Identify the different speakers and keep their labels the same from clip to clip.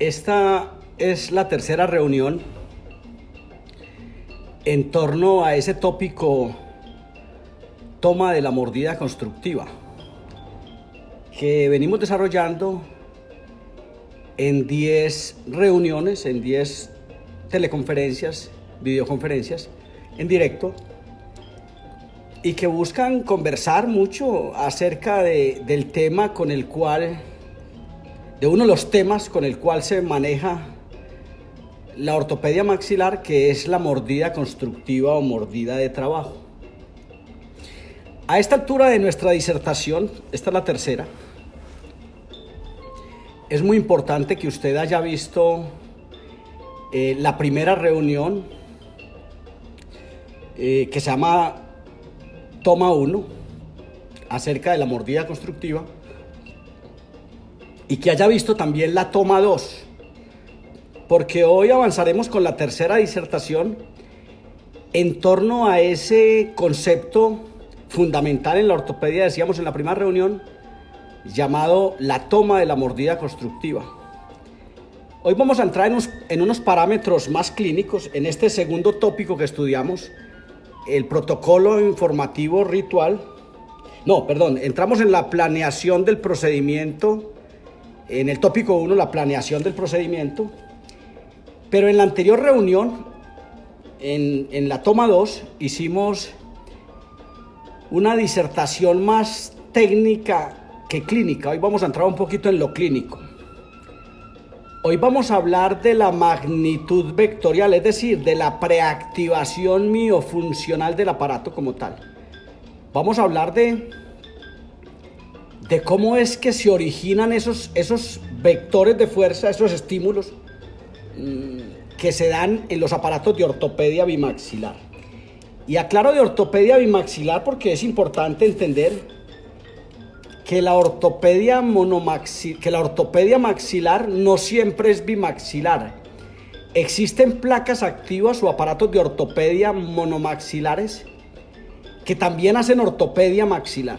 Speaker 1: Esta es la tercera reunión en torno a ese tópico toma de la mordida constructiva que venimos desarrollando en 10 reuniones, en 10 teleconferencias, videoconferencias en directo, y que buscan conversar mucho acerca del tema con el cual, de uno de los temas con el cual se maneja la ortopedia maxilar, que es la mordida constructiva o mordida de trabajo. A esta altura de nuestra disertación, esta es la tercera, es muy importante que usted haya visto la primera reunión que se llama Toma 1, acerca de la mordida constructiva, y que haya visto también la Toma 2, porque hoy avanzaremos con la tercera disertación en torno a ese concepto fundamental en la ortopedia, decíamos en la primera reunión, llamado la toma de la mordida constructiva. Hoy vamos a entrar en unos parámetros más clínicos en este segundo tópico que estudiamos, el protocolo informativo ritual. Entramos en la planeación del procedimiento, en el tópico 1, la planeación del procedimiento, pero en la anterior reunión, en la toma 2, hicimos una disertación más técnica que clínica. Hoy vamos a entrar un poquito en lo clínico. Hoy vamos a hablar de la magnitud vectorial, es decir, de la preactivación miofuncional del aparato como tal. Vamos a hablar de cómo es que se originan esos vectores de fuerza, esos estímulos que se dan en los aparatos de ortopedia bimaxilar. Y aclaro de ortopedia bimaxilar porque es importante entender que la ortopedia maxilar no siempre es bimaxilar. Existen placas activas o aparatos de ortopedia monomaxilares que también hacen ortopedia maxilar.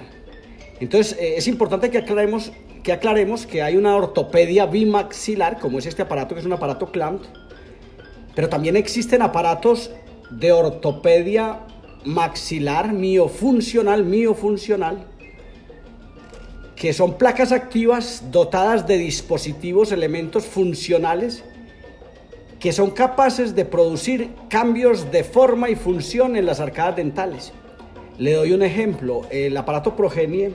Speaker 1: Entonces es importante que aclaremos que hay una ortopedia bimaxilar, como es este aparato, que es un aparato clamp, pero también existen aparatos de ortopedia maxilar miofuncional, que son placas activas dotadas de dispositivos, elementos funcionales que son capaces de producir cambios de forma y función en las arcadas dentales. Le doy un ejemplo: el aparato Progenie,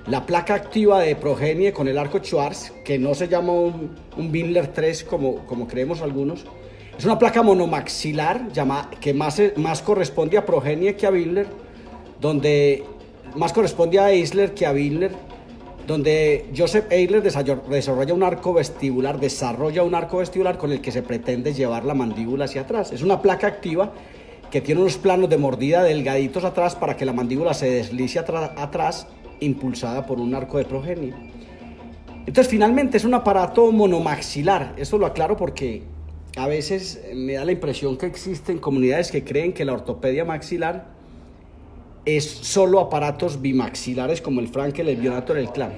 Speaker 1: la placa activa de Progenie con el arco Schwarz, que no se llama un Windler 3 como creemos algunos, es una placa monomaxilar que más corresponde a Progenie que a Windler, donde más corresponde a Eisler que a Windler, donde Joseph Eisler desarrolla un arco vestibular con el que se pretende llevar la mandíbula hacia atrás. Es una placa activa que tiene unos planos de mordida delgaditos atrás para que la mandíbula se deslice atrás, impulsada por un arco de Progenie. Entonces, finalmente es un aparato monomaxilar. Esto lo aclaro porque a veces me da la impresión que existen comunidades que creen que la ortopedia maxilar es solo aparatos bimaxilares como el Frankel, el Bionator, el Clamp.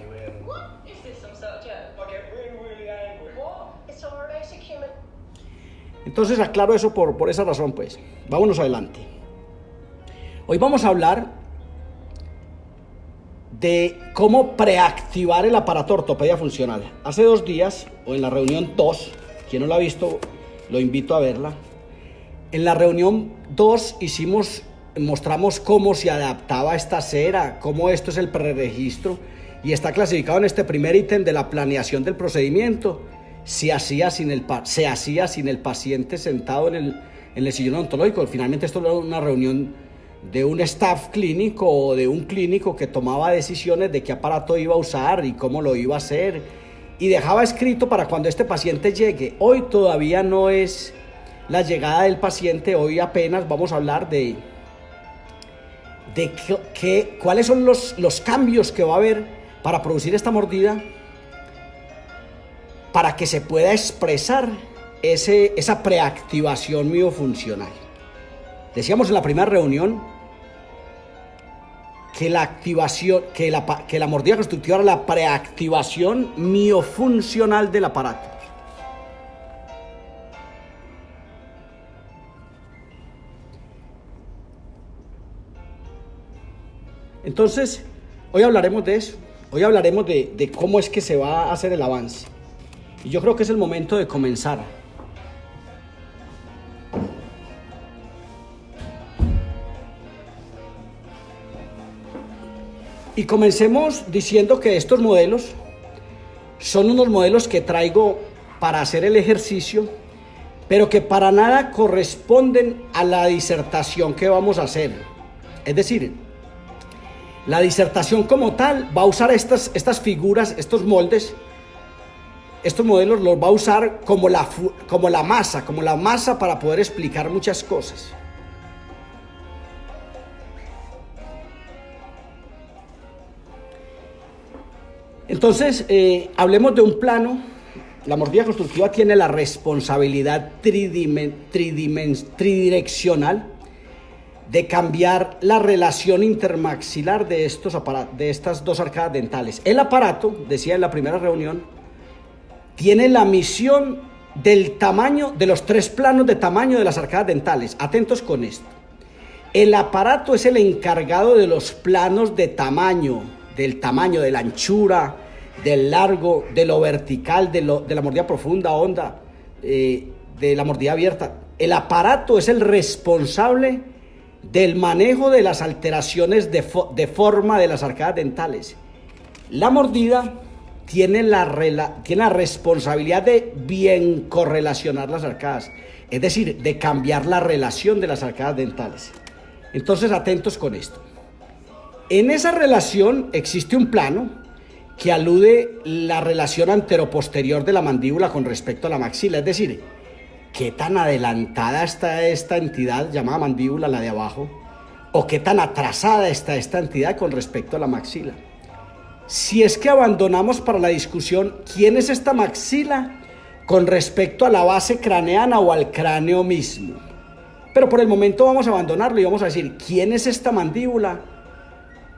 Speaker 1: Entonces aclaro eso por esa razón, pues. Vámonos adelante. Hoy vamos a hablar de cómo preactivar el aparato ortopedia funcional. Hace 2 días, o en la reunión 2, quien no la ha visto, lo invito a verla. En la reunión 2 mostramos cómo se adaptaba esta cera, cómo esto es el preregistro y está clasificado en este primer ítem de la planeación del procedimiento. Se hacía sin el paciente sentado en el sillón odontológico. Finalmente esto era una reunión de un staff clínico o de un clínico que tomaba decisiones de qué aparato iba a usar y cómo lo iba a hacer, y dejaba escrito para cuando este paciente llegue. Hoy todavía no es la llegada del paciente, hoy apenas vamos a hablar de cuáles son los cambios que va a haber para producir esta mordida, para que se pueda expresar esa preactivación miofuncional. Decíamos en la primera reunión que la mordida constructiva era la preactivación miofuncional del aparato. Entonces, hoy hablaremos de eso. Hoy hablaremos de cómo es que se va a hacer el avance. Y yo creo que es el momento de comenzar. Y comencemos diciendo que estos modelos son unos modelos que traigo para hacer el ejercicio, pero que para nada corresponden a la disertación que vamos a hacer. Es decir, la disertación como tal va a usar estas figuras, estos moldes, estos modelos los va a usar como la masa para poder explicar muchas cosas. Entonces, hablemos de un plano. La mordida constructiva tiene la responsabilidad tridireccional de cambiar la relación intermaxilar de estas dos arcadas dentales. El aparato, decía en la primera reunión, tiene la misión del tamaño, de los 3 planos de tamaño de las arcadas dentales. Atentos con esto. El aparato es el encargado de los planos de tamaño, de la anchura, del largo, de lo vertical, de la mordida profunda, honda, de la mordida abierta. El aparato es el responsable del manejo de las alteraciones de forma de las arcadas dentales. La mordida tiene la responsabilidad de bien correlacionar las arcadas, es decir, de cambiar la relación de las arcadas dentales. Entonces, atentos con esto. En esa relación existe un plano que alude la relación anteroposterior de la mandíbula con respecto a la maxila, es decir, qué tan adelantada está esta entidad llamada mandíbula, la de abajo, o qué tan atrasada está esta entidad con respecto a la maxila. Si es que abandonamos para la discusión quién es esta maxila con respecto a la base craneana o al cráneo mismo. Pero por el momento vamos a abandonarlo y vamos a decir quién es esta mandíbula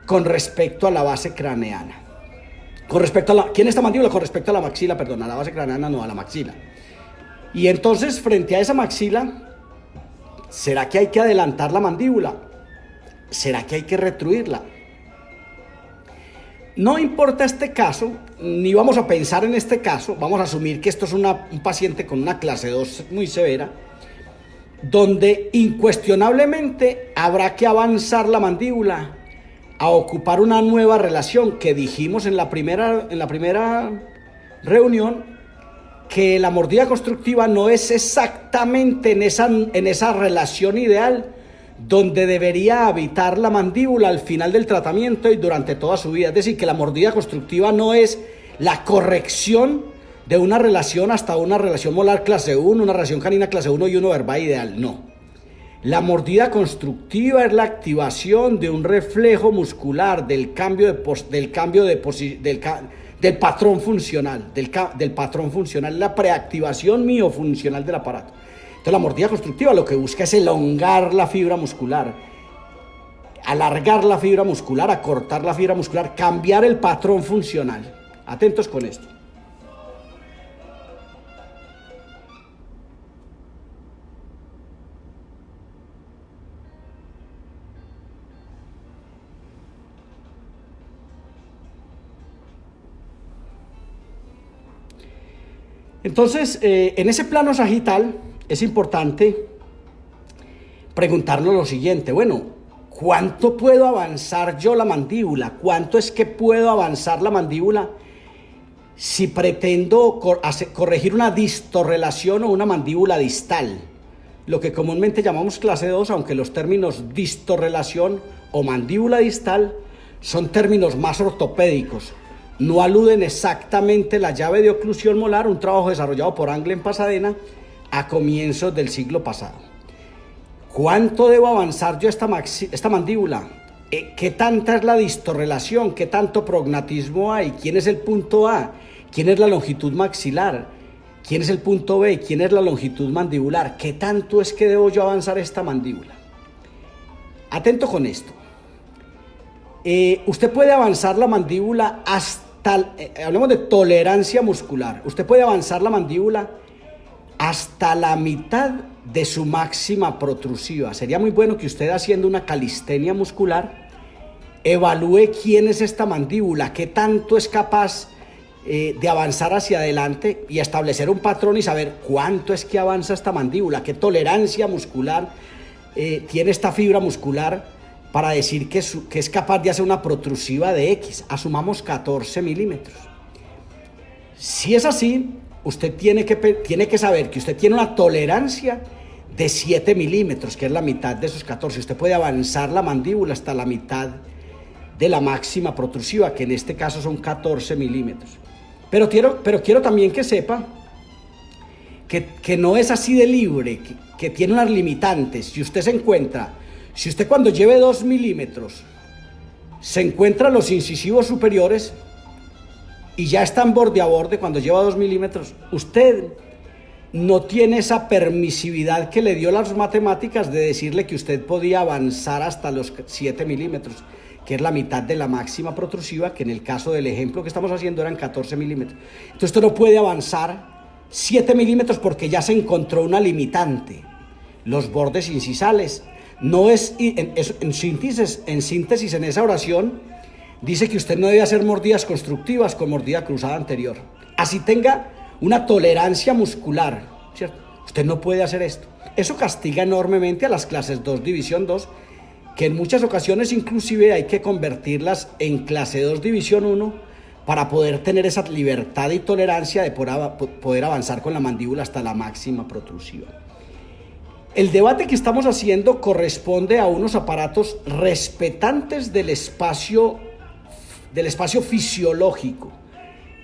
Speaker 1: con respecto a la base craneana. ¿Quién es esta mandíbula con respecto a la maxila? Perdón, a la base craneana, no, a la maxila. Y entonces, frente a esa maxila, ¿será que hay que adelantar la mandíbula? ¿Será que hay que retruirla? No importa este caso, ni vamos a pensar en este caso, vamos a asumir que esto es un paciente con una clase 2 muy severa, donde incuestionablemente habrá que avanzar la mandíbula a ocupar una nueva relación que dijimos en la primera reunión, que la mordida constructiva no es exactamente en esa relación ideal donde debería habitar la mandíbula al final del tratamiento y durante toda su vida. Es decir, que la mordida constructiva no es la corrección de una relación hasta una relación molar clase 1, una relación canina clase 1 y uno verbal ideal, no. La mordida constructiva es la activación de un reflejo muscular del patrón funcional, del patrón funcional, la preactivación miofuncional del aparato. Entonces la mordida constructiva lo que busca es elongar la fibra muscular, alargar la fibra muscular, acortar la fibra muscular, cambiar el patrón funcional. Atentos con esto. Entonces, en ese plano sagital es importante preguntarnos lo siguiente: bueno, ¿cuánto puedo avanzar yo la mandíbula? ¿Cuánto es que puedo avanzar la mandíbula si pretendo corregir una distorrelación o una mandíbula distal? Lo que comúnmente llamamos clase 2, aunque los términos distorrelación o mandíbula distal son términos más ortopédicos. No aluden exactamente la llave de oclusión molar, un trabajo desarrollado por Angle en Pasadena a comienzos del siglo pasado. ¿Cuánto debo avanzar yo esta mandíbula? ¿Qué tanta es la distorrelación? ¿Qué tanto prognatismo hay? ¿Quién es el punto A? ¿Quién es la longitud maxilar? ¿Quién es el punto B? ¿Quién es la longitud mandibular? ¿Qué tanto es que debo yo avanzar esta mandíbula? Atento con esto. Usted puede avanzar la mandíbula hablemos de tolerancia muscular. Usted puede avanzar la mandíbula hasta la mitad de su máxima protrusiva. Sería muy bueno que usted, haciendo una calistenia muscular, evalúe quién es esta mandíbula, qué tanto es capaz de avanzar hacia adelante y establecer un patrón y saber cuánto es que avanza esta mandíbula, qué tolerancia muscular tiene esta fibra muscular para decir que es capaz de hacer una protrusiva de X, asumamos 14 milímetros. Si es así, usted tiene que saber que usted tiene una tolerancia de 7 milímetros, que es la mitad de esos 14. Usted puede avanzar la mandíbula hasta la mitad de la máxima protrusiva, que en este caso son 14 milímetros. Pero quiero también que sepa que no es así de libre, que tiene unas limitantes. Si usted cuando lleve 2 milímetros se encuentra los incisivos superiores y ya están borde a borde cuando lleva 2 milímetros, usted no tiene esa permisividad que le dio las matemáticas de decirle que usted podía avanzar hasta los 7 milímetros, que es la mitad de la máxima protrusiva, que en el caso del ejemplo que estamos haciendo eran 14 milímetros. Entonces usted no puede avanzar 7 milímetros porque ya se encontró una limitante, los bordes incisales. No es, en síntesis, en esa oración, dice que usted no debe hacer mordidas constructivas con mordida cruzada anterior. Así tenga una tolerancia muscular, ¿cierto? Usted no puede hacer esto. Eso castiga enormemente a las clases 2, división 2, que en muchas ocasiones inclusive hay que convertirlas en clase 2, división 1, para poder tener esa libertad y tolerancia de poder avanzar con la mandíbula hasta la máxima protrusiva. El debate que estamos haciendo corresponde a unos aparatos respetantes del espacio fisiológico.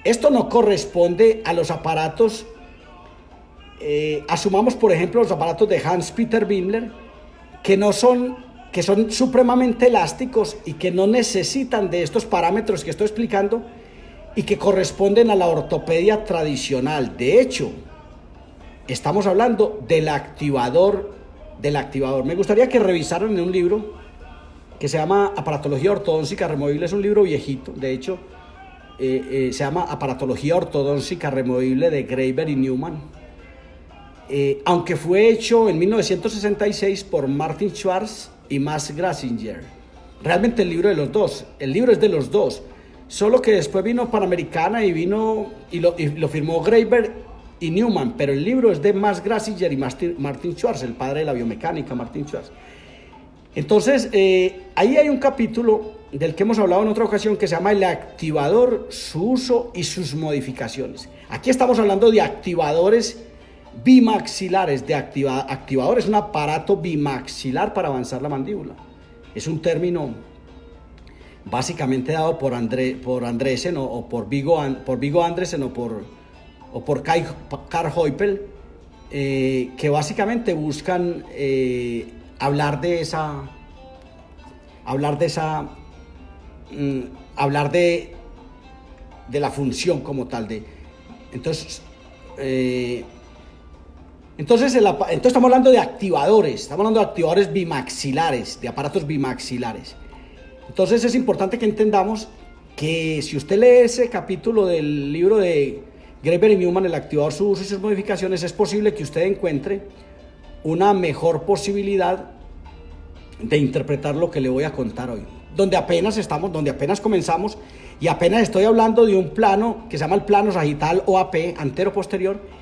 Speaker 1: Esto no corresponde a los aparatos, asumamos por ejemplo los aparatos de Hans-Peter Wimler, que son supremamente elásticos y que no necesitan de estos parámetros que estoy explicando y que corresponden a la ortopedia tradicional. De hecho, estamos hablando del activador. Me gustaría que revisaran en un libro que se llama Aparatología Ortodóntica Removible. Es un libro viejito, de hecho, se llama Aparatología Ortodóntica Removible de Graeber y Newman. Aunque fue hecho en 1966 por Martin Schwarz y Max Grasinger. Realmente el libro es de los dos, solo que después vino Panamericana y lo firmó Graeber y Newman, pero el libro es de Max Grasinger y Martin Schwarz, el padre de la biomecánica, Martin Schwarz. Entonces, ahí hay un capítulo del que hemos hablado en otra ocasión que se llama el activador, su uso y sus modificaciones. Aquí estamos hablando de activadores bimaxilares. Activador es un aparato bimaxilar para avanzar la mandíbula. Es un término básicamente dado por Andresen o por Viggo Andresen o por Carl Heupel, que básicamente buscan hablar de la función como tal entonces estamos hablando de activadores, bimaxilares, de aparatos bimaxilares. Entonces es importante que entendamos que si usted lee ese capítulo del libro de Graeber y Newman, el activador, su uso y sus modificaciones, es posible que usted encuentre una mejor posibilidad de interpretar lo que le voy a contar hoy, donde apenas comenzamos y apenas estoy hablando de un plano que se llama el plano sagital OAP, antero-posterior,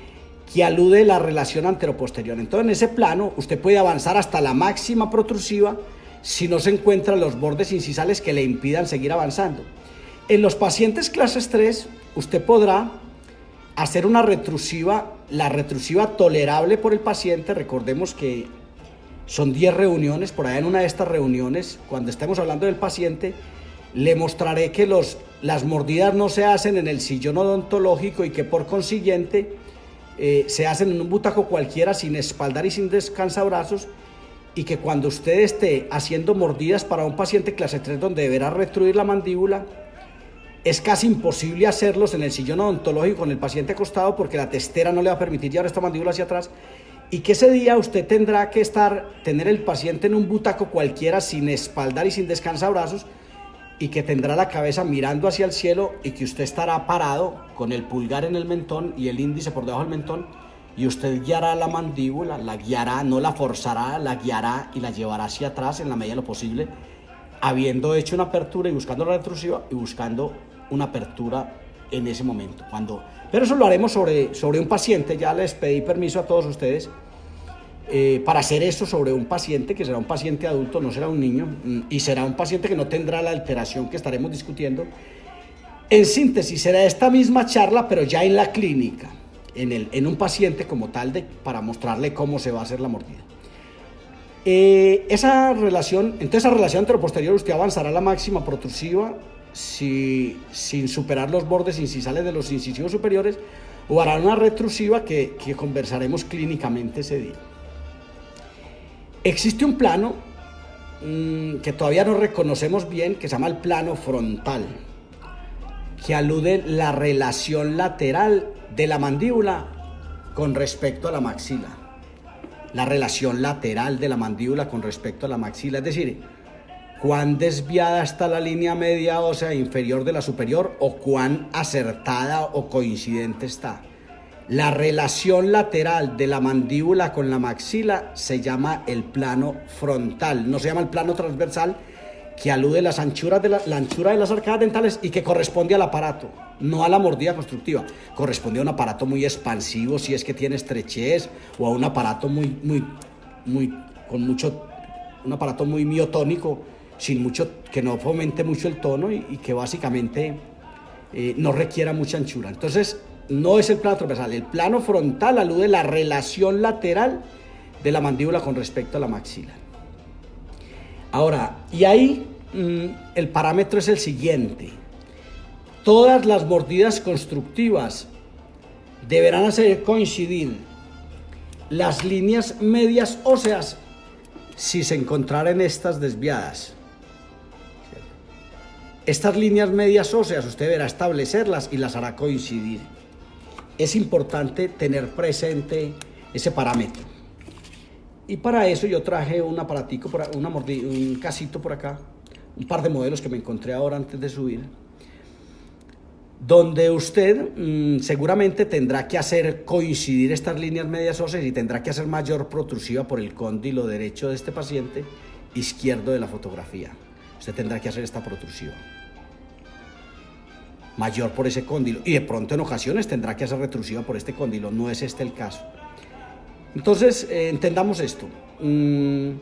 Speaker 1: que alude a la relación antero-posterior. Entonces en ese plano usted puede avanzar hasta la máxima protrusiva si no se encuentran los bordes incisales que le impidan seguir avanzando. En los pacientes clases 3 usted podrá hacer una retrusiva, la retrusiva tolerable por el paciente. Recordemos que son 10 reuniones. Por allá en una de estas reuniones, cuando estemos hablando del paciente, le mostraré que las mordidas no se hacen en el sillón odontológico y que por consiguiente se hacen en un butaco cualquiera, sin espaldar y sin descansabrazos, y que cuando usted esté haciendo mordidas para un paciente clase 3 donde deberá retruir la mandíbula, es casi imposible hacerlos en el sillón odontológico con el paciente acostado, porque la testera no le va a permitir llevar esta mandíbula hacia atrás, y que ese día usted tendrá que tener el paciente en un butaco cualquiera sin espaldar y sin descansabrazos, y que tendrá la cabeza mirando hacia el cielo, y que usted estará parado con el pulgar en el mentón y el índice por debajo del mentón, y usted guiará la mandíbula, la guiará, no la forzará, la guiará y la llevará hacia atrás en la medida de lo posible, habiendo hecho una apertura y buscando la retrusiva y buscando una apertura en ese momento. Pero eso lo haremos sobre un paciente. Ya les pedí permiso a todos ustedes para hacer esto sobre un paciente que será un paciente adulto, no será un niño, y será un paciente que no tendrá la alteración que estaremos discutiendo. En síntesis, será esta misma charla, pero ya en la clínica, en un paciente como tal, para mostrarle cómo se va a hacer la mordida. Esa relación anteroposterior, usted avanzará a la máxima protrusiva sin superar los bordes incisales de los incisivos superiores, o hará una retrusiva que conversaremos clínicamente ese día. Existe un plano que todavía no reconocemos bien, que se llama el plano frontal, que alude la relación lateral de la mandíbula con respecto a la maxila. La relación lateral de la mandíbula con respecto a la maxila, es decir, cuán desviada está la línea media ósea inferior de la superior o cuán acertada o coincidente está. La relación lateral de la mandíbula con la maxila se llama el plano frontal, no se llama el plano transversal, que alude la anchura de las arcadas dentales y que corresponde al aparato, no a la mordida constructiva. Corresponde a un aparato muy expansivo si es que tiene estrechez, o a un aparato un aparato muy miotónico, que no fomente mucho el tono y que básicamente no requiera mucha anchura. Entonces, no es el plano transversal. El plano frontal alude a la relación lateral de la mandíbula con respecto a la maxila. Ahora, y ahí el parámetro es el siguiente: todas las mordidas constructivas deberán hacer coincidir las líneas medias óseas si se encontraran estas desviadas. Estas líneas medias óseas usted deberá establecerlas y las hará coincidir. Es importante tener presente ese parámetro. Y para eso yo traje un aparatico, un casito por acá, un par de modelos que me encontré ahora antes de subir, donde usted seguramente tendrá que hacer coincidir estas líneas medias óseas y tendrá que hacer mayor protrusiva por el cóndilo derecho de este paciente, izquierdo de la fotografía. Usted tendrá que hacer esta protrusiva mayor por ese cóndilo, y de pronto en ocasiones tendrá que hacer retrusiva por este cóndilo. No es este el caso. Entonces, entendamos esto. El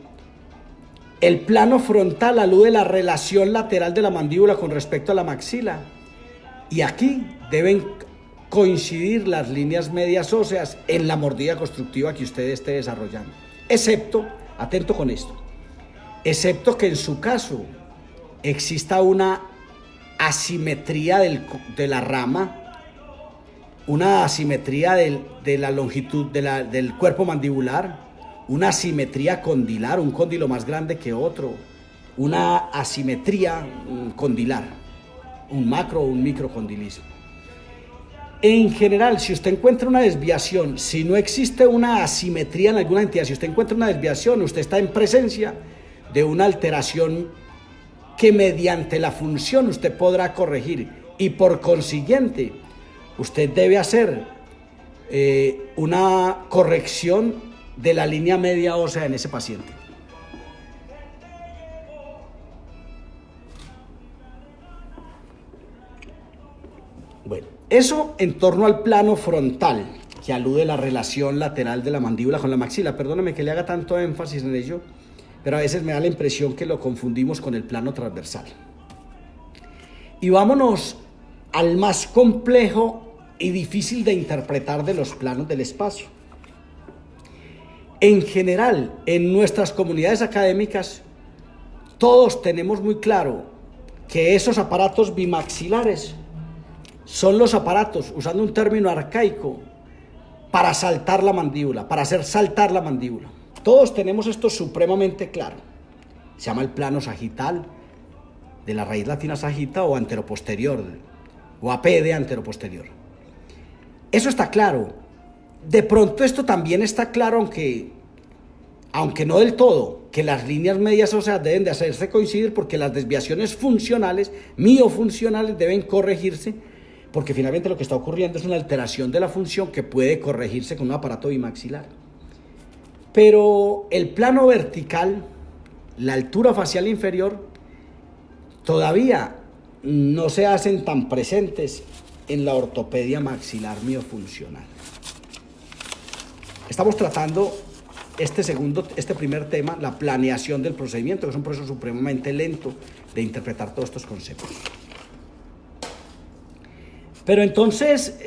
Speaker 1: plano frontal alude a la relación lateral de la mandíbula con respecto a la maxila, y aquí deben coincidir las líneas medias óseas en la mordida constructiva que usted esté desarrollando, excepto, atento con esto, excepto que en su caso exista una asimetría de la rama, una asimetría de la longitud del cuerpo mandibular, una asimetría condilar, un cóndilo más grande que otro, una asimetría condilar, un macro o un microcondilismo. En general, si usted encuentra una desviación, si no existe una asimetría en alguna entidad, si usted encuentra una desviación, usted está en presencia de una alteración que mediante la función usted podrá corregir, y por consiguiente usted debe hacer una corrección de la línea media ósea en ese paciente. Bueno, eso en torno al plano frontal, que alude a la relación lateral de la mandíbula con la maxila. Perdóneme que le haga tanto énfasis en ello, pero a veces me da la impresión que lo confundimos con el plano transversal. Y vámonos al más complejo y difícil de interpretar de los planos del espacio. En general, en nuestras comunidades académicas, todos tenemos muy claro que esos aparatos bimaxilares son los aparatos, usando un término arcaico, para saltar la mandíbula, para hacer saltar la mandíbula. Todos tenemos esto supremamente claro. Se llama el plano sagital, de la raíz latina sagita, o anteroposterior, o AP de anteroposterior. Eso está claro. De pronto esto también está claro, aunque no del todo, que las líneas medias óseas deben de hacerse coincidir, porque las desviaciones funcionales, miofuncionales, deben corregirse, porque finalmente lo que está ocurriendo es una alteración de la función que puede corregirse con un aparato bimaxilar. Pero el plano vertical, la altura facial inferior, todavía no se hacen tan presentes en la ortopedia maxilar miofuncional. Estamos tratando este primer tema, la planeación del procedimiento, que es un proceso supremamente lento de interpretar todos estos conceptos. Pero entonces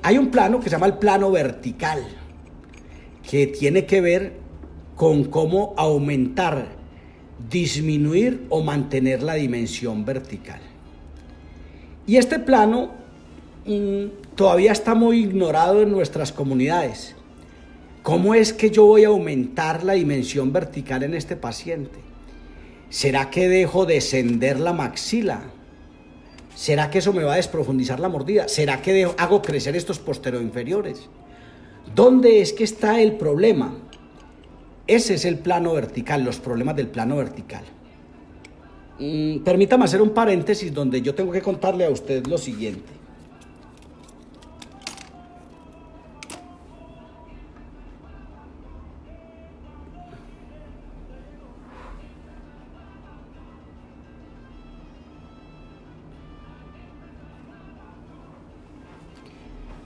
Speaker 1: hay un plano que se llama el plano vertical, que tiene que ver con cómo aumentar, disminuir o mantener la dimensión vertical. Y este plano todavía está muy ignorado en nuestras comunidades. ¿Cómo es que yo voy a aumentar la dimensión vertical en este paciente? ¿Será que dejo descender la maxila? ¿Será que eso me va a desprofundizar la mordida? ¿Será que hago crecer estos posteroinferiores? ¿Dónde es que está el problema? Ese es el plano vertical, los problemas del plano vertical. Permítame hacer un paréntesis donde yo tengo que contarle a usted lo siguiente.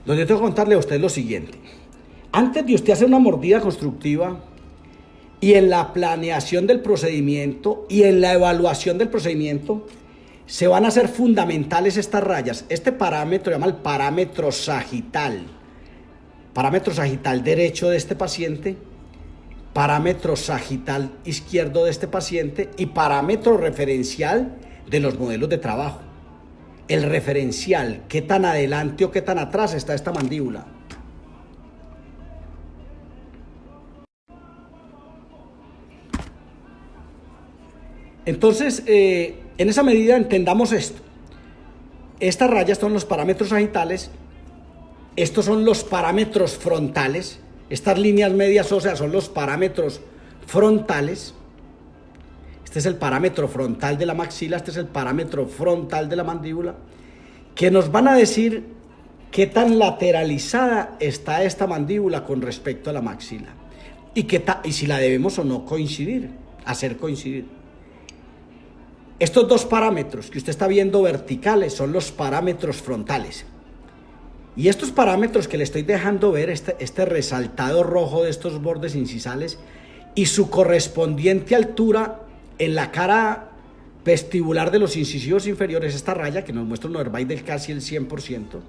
Speaker 1: Donde tengo que contarle a usted lo siguiente. Antes de usted hacer una mordida constructiva y en la planeación del procedimiento y en la evaluación del procedimiento, se van a hacer fundamentales estas rayas. Este parámetro se llama el parámetro sagital. Parámetro sagital derecho de este paciente, parámetro sagital izquierdo de este paciente y parámetro referencial de los modelos de trabajo. El referencial, qué tan adelante o qué tan atrás está esta mandíbula. Entonces, en esa medida entendamos esto. Estas rayas son los parámetros sagitales, estos son los parámetros frontales, estas líneas medias óseas son los parámetros frontales. Este es el parámetro frontal de la maxila, este es el parámetro frontal de la mandíbula, que nos van a decir qué tan lateralizada está esta mandíbula con respecto a la maxila y si la debemos o no hacer coincidir. Estos dos parámetros que usted está viendo verticales son los parámetros frontales. Y estos parámetros que le estoy dejando ver, este resaltado rojo de estos bordes incisales y su correspondiente altura en la cara vestibular de los incisivos inferiores, esta raya que nos muestra un overbite casi el 100%,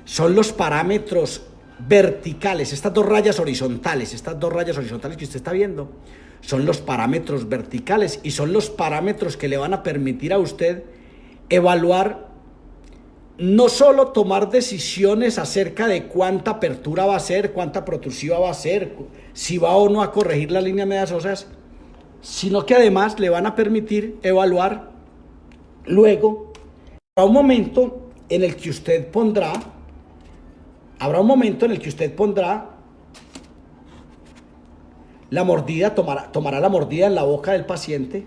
Speaker 1: son los parámetros verticales. Estas dos rayas horizontales que usted está viendo, son los parámetros verticales y son los parámetros que le van a permitir a usted evaluar, no solo tomar decisiones acerca de cuánta apertura va a ser, cuánta protrusiva va a ser, si va o no a corregir las líneas medias óseas, sino que además le van a permitir evaluar luego. Habrá un momento en el que usted pondrá la mordida, tomará la mordida en la boca del paciente.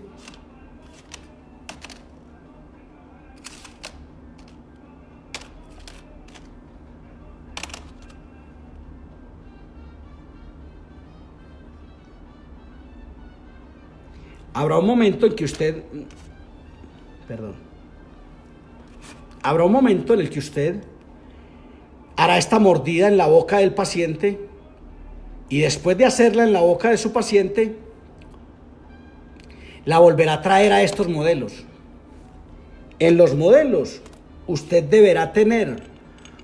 Speaker 1: Habrá un momento en que usted, hará esta mordida en la boca del paciente y después de hacerla en la boca de su paciente, la volverá a traer a estos modelos. En los modelos, usted deberá tener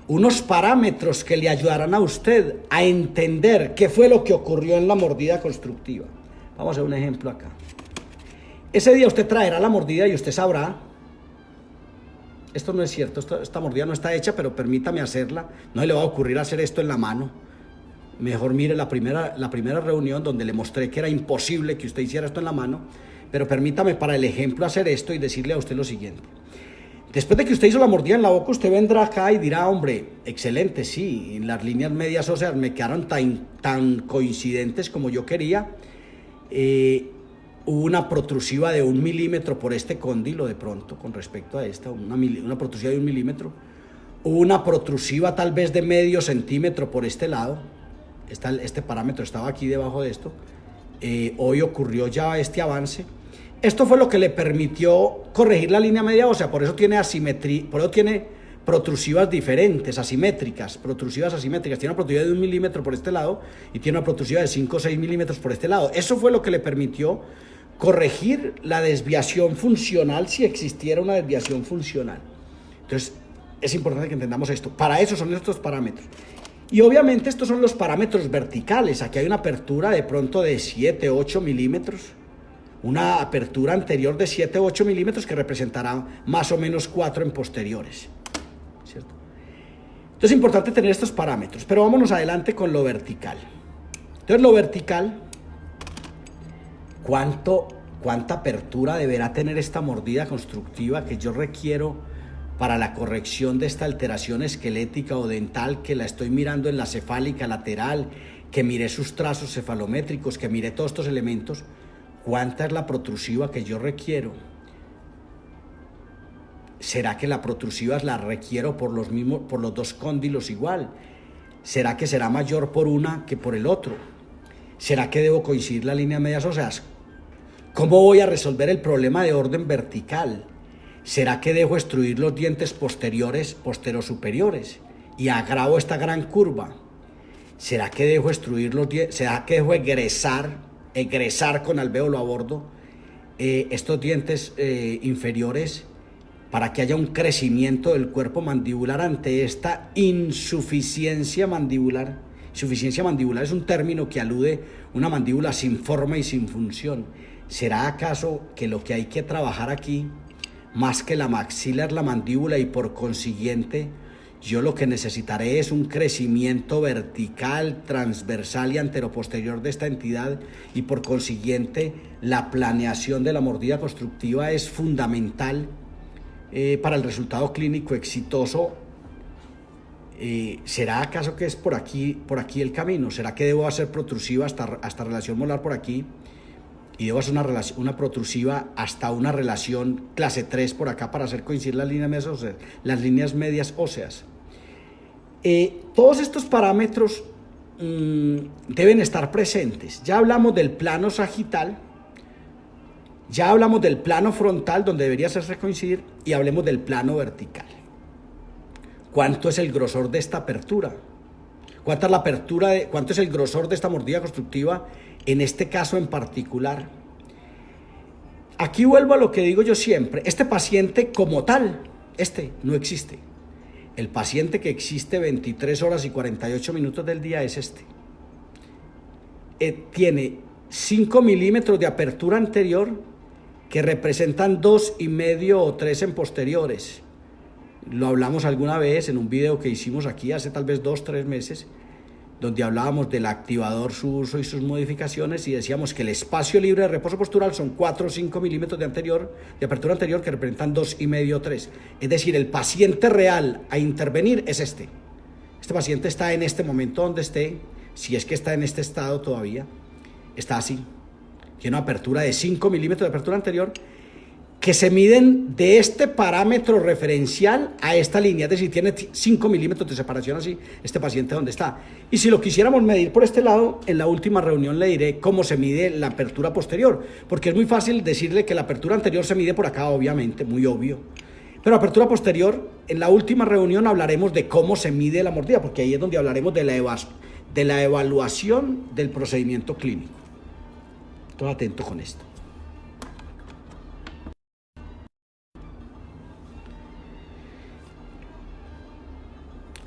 Speaker 1: unos parámetros que le ayudarán a usted a entender qué fue lo que ocurrió en la mordida constructiva. Vamos a hacer un ejemplo acá. Ese día usted traerá la mordida y usted sabrá, esto no es cierto, esta mordida no está hecha, pero permítame hacerla, no le va a ocurrir hacer esto en la mano. Mejor mire la primera reunión donde le mostré que era imposible que usted hiciera esto en la mano, pero permítame para el ejemplo hacer esto y decirle a usted lo siguiente. Después de que usted hizo la mordida en la boca, usted vendrá acá y dirá, hombre, excelente, sí, las líneas medias óseas me quedaron tan coincidentes como yo quería. Hubo una protrusiva de 1 milímetro por este cóndilo de pronto con respecto a esta, una protrusiva de 1 milímetro. Hubo una protrusiva tal vez de medio centímetro por este lado. Este parámetro estaba aquí debajo de esto. Hoy ocurrió ya este avance. Esto fue lo que le permitió corregir la línea media ósea, por eso tiene asimetría, por eso tiene protrusivas diferentes, asimétricas, protrusivas asimétricas. Tiene una protrusiva de 1 milímetro por este lado y tiene una protrusiva de 5 o 6 milímetros por este lado. Eso fue lo que le permitió corregir la desviación funcional, si existiera una desviación funcional. Entonces, es importante que entendamos esto. Para eso son estos parámetros. Y obviamente estos son los parámetros verticales. Aquí hay una apertura de pronto de 7, 8 milímetros. Una apertura anterior de 7 o 8 milímetros que representará más o menos 4 en posteriores, ¿cierto? Entonces es importante tener estos parámetros, pero vámonos adelante con lo vertical. Entonces lo vertical, ¿cuánta apertura deberá tener esta mordida constructiva que yo requiero para la corrección de esta alteración esquelética o dental, que la estoy mirando en la cefálica lateral, que miré sus trazos cefalométricos, que miré todos estos elementos? ¿Cuánta es la protrusiva que yo requiero? ¿Será que la protrusiva la requiero por los dos cóndilos igual? ¿Será que será mayor por una que por el otro? ¿Será que debo coincidir las líneas medias óseas? ¿Cómo voy a resolver el problema de orden vertical? ¿Será que dejo extruir los dientes posteriores, posterosuperiores, y agravo esta gran curva? ¿Será que dejo extruir los dientes? ¿Será que dejo egresar con alvéolo a bordo estos dientes inferiores para que haya un crecimiento del cuerpo mandibular ante esta insuficiencia mandibular? Insuficiencia mandibular es un término que alude a una mandíbula sin forma y sin función. ¿Será acaso que lo que hay que trabajar aquí, más que la maxila, es la mandíbula, y por consiguiente yo lo que necesitaré es un crecimiento vertical, transversal y anteroposterior de esta entidad, y por consiguiente la planeación de la mordida constructiva es fundamental para el resultado clínico exitoso? ¿Será acaso que es por aquí el camino? ¿Será que debo hacer protrusiva hasta relación molar por aquí? Y debo hacer una protrusiva hasta una relación clase 3 por acá para hacer coincidir las líneas medias óseas. Todos estos parámetros deben estar presentes. Ya hablamos del plano sagital, ya hablamos del plano frontal, donde debería hacerse coincidir, y hablemos del plano vertical. ¿Cuánto es el grosor de esta apertura? ¿Cuánto es el grosor de esta mordida constructiva en este caso en particular? Aquí vuelvo a lo que digo yo siempre. Este paciente como tal, no existe. El paciente que existe 23 horas y 48 minutos del día es este. Tiene 5 milímetros de apertura anterior que representan 2,5 o 3 en posteriores. Lo hablamos alguna vez en un video que hicimos aquí hace tal vez 2 o 3 meses, donde hablábamos del activador, su uso y sus modificaciones, y decíamos que el espacio libre de reposo postural son 4 o 5 milímetros de apertura anterior que representan 2,5 o 3. Es decir, el paciente real a intervenir es este. Este paciente está en este momento donde esté, si es que está en este estado todavía, está así. Tiene una apertura de 5 milímetros de apertura anterior que se miden de este parámetro referencial a esta línea, es decir, tiene 5 milímetros de separación así, este paciente donde está. Y si lo quisiéramos medir por este lado, en la última reunión le diré cómo se mide la apertura posterior, porque es muy fácil decirle que la apertura anterior se mide por acá, obviamente, muy obvio. Pero apertura posterior, en la última reunión hablaremos de cómo se mide la mordida, porque ahí es donde hablaremos de la evaluación del procedimiento clínico. Estoy atento con esto.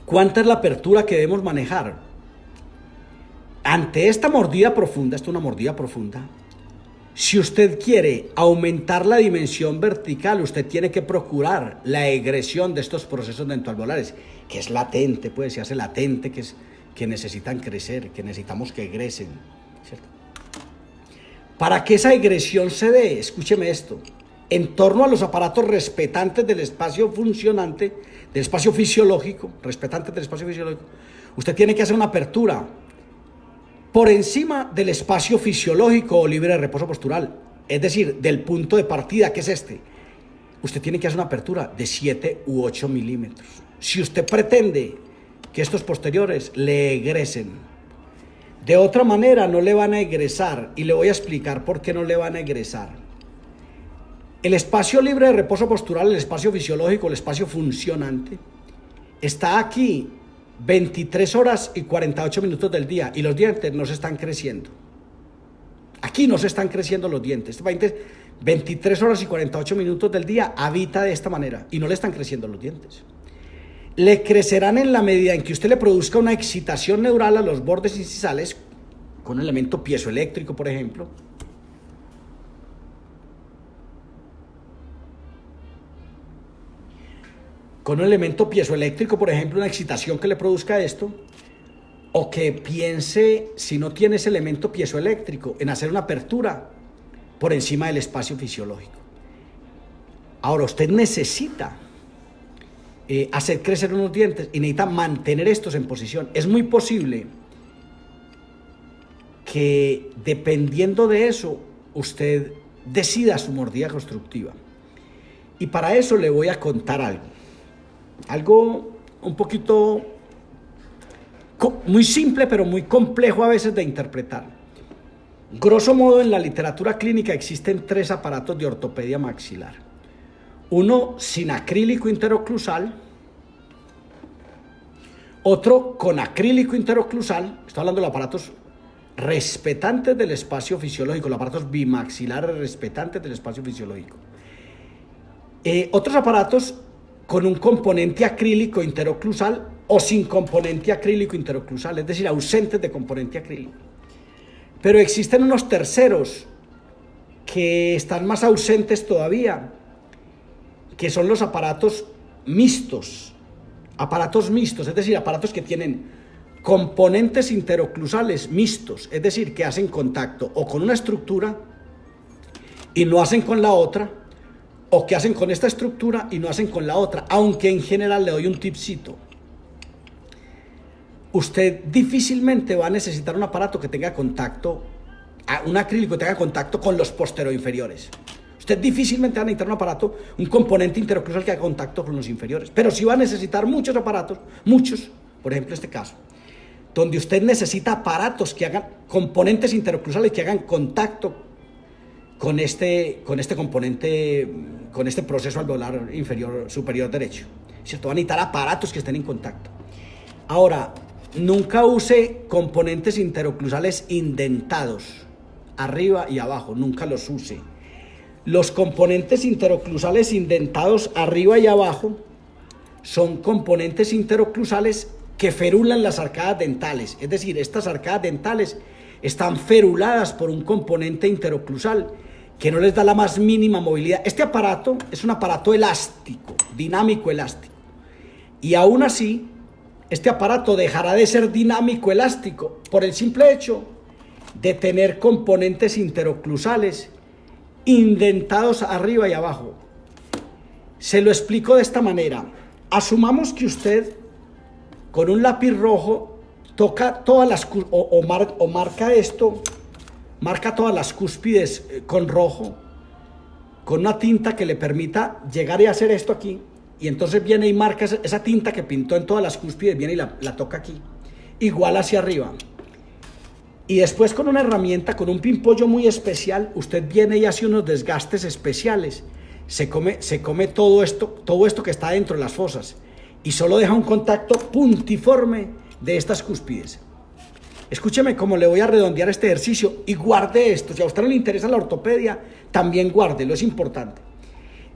Speaker 1: ¿Cuánta es la apertura que debemos manejar? Ante esta mordida profunda, esto es una mordida profunda, si usted quiere aumentar la dimensión vertical, usted tiene que procurar la egresión de estos procesos dentoalveolares, que es latente, pues se hace latente, que necesitan crecer, que necesitamos que egresen, ¿cierto? Para que esa egresión se dé, escúcheme esto, en torno a los aparatos respetantes del espacio funcionante, del espacio fisiológico, respetantes del espacio fisiológico, usted tiene que hacer una apertura por encima del espacio fisiológico o libre de reposo postural, es decir, del punto de partida, que es este. Usted tiene que hacer una apertura de 7 u 8 milímetros. Si usted pretende que estos posteriores le egresen, de otra manera no le van a egresar, y le voy a explicar por qué no le van a egresar. El espacio libre de reposo postural, el espacio fisiológico, el espacio funcionante, está aquí 23 horas y 48 minutos del día y los dientes no se están creciendo. Aquí no se están creciendo los dientes. Este paciente 23 horas y 48 minutos del día habita de esta manera y no le están creciendo los dientes. Le crecerán en la medida en que usted le produzca una excitación neural a los bordes incisales con un elemento piezoeléctrico, por ejemplo. Con un elemento piezoeléctrico, por ejemplo, una excitación que le produzca esto, o que piense, si no tiene ese elemento piezoeléctrico, en hacer una apertura por encima del espacio fisiológico. Ahora, usted necesita hacer crecer unos dientes y necesita mantener estos en posición. Es muy posible que, dependiendo de eso, usted decida su mordida constructiva. Y para eso le voy a contar algo un poquito muy simple, pero muy complejo a veces de interpretar. Grosso modo, en la literatura clínica existen 3 aparatos de ortopedia maxilar. Uno sin acrílico interoclusal, otro con acrílico interoclusal, estoy hablando de aparatos respetantes del espacio fisiológico, los aparatos bimaxilares respetantes del espacio fisiológico. Otros aparatos con un componente acrílico interoclusal o sin componente acrílico interoclusal, es decir, ausentes de componente acrílico. Pero existen unos terceros que están más ausentes todavía, que son los aparatos mixtos, es decir, aparatos que tienen componentes interoclusales mixtos, es decir, que hacen contacto o con una estructura y no hacen con la otra, o que hacen con esta estructura y no hacen con la otra, aunque en general le doy un tipcito. Usted difícilmente va a necesitar un aparato que tenga contacto, un acrílico que tenga contacto con los posteroinferiores. Usted difícilmente va a necesitar un aparato, un componente interoclusal que haga contacto con los inferiores, pero sí va a necesitar muchos aparatos, por ejemplo este caso, donde usted necesita aparatos que hagan componentes interoclusales que hagan contacto con este componente, con este proceso alveolar superior derecho, ¿cierto? Va a necesitar aparatos que estén en contacto. Ahora, nunca use componentes interoclusales indentados, arriba y abajo, nunca los use. Los componentes interoclusales indentados arriba y abajo son componentes interoclusales que ferulan las arcadas dentales, es decir, estas arcadas dentales están feruladas por un componente interoclusal que no les da la más mínima movilidad. Este aparato es un aparato elástico, dinámico elástico, y aún así este aparato dejará de ser dinámico elástico por el simple hecho de tener componentes interoclusales indentados arriba y abajo. Se lo explico de esta manera. Asumamos que usted con un lápiz rojo toca todas las marca todas las cúspides con rojo, con una tinta que le permita llegar y hacer esto aquí, y entonces viene y marca esa tinta que pintó en todas las cúspides, viene y la toca aquí, igual hacia arriba. Y después con una herramienta, con un pimpollo muy especial, usted viene y hace unos desgastes especiales, se come todo esto que está dentro de las fosas, y solo deja un contacto puntiforme de estas cúspides. Escúcheme cómo le voy a redondear este ejercicio y guarde esto. Si a usted no le interesa la ortopedia, también guárdelo, es importante.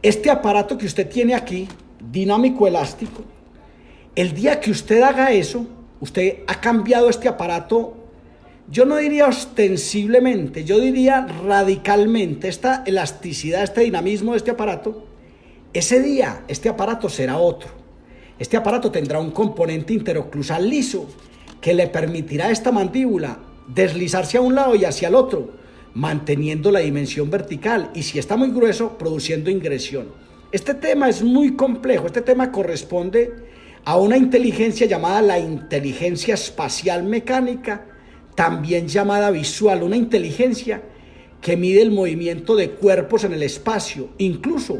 Speaker 1: Este aparato que usted tiene aquí, dinámico elástico, el día que usted haga eso, usted ha cambiado este aparato, yo no diría ostensiblemente, yo diría radicalmente. Esta elasticidad, este dinamismo de este aparato, ese día este aparato será otro. Este aparato tendrá un componente interoclusal liso que le permitirá a esta mandíbula deslizarse a un lado y hacia el otro, manteniendo la dimensión vertical, y si está muy grueso, produciendo ingresión. Este tema es muy complejo. Este tema corresponde a una inteligencia llamada la inteligencia espacial mecánica, también llamada visual, una inteligencia que mide el movimiento de cuerpos en el espacio, incluso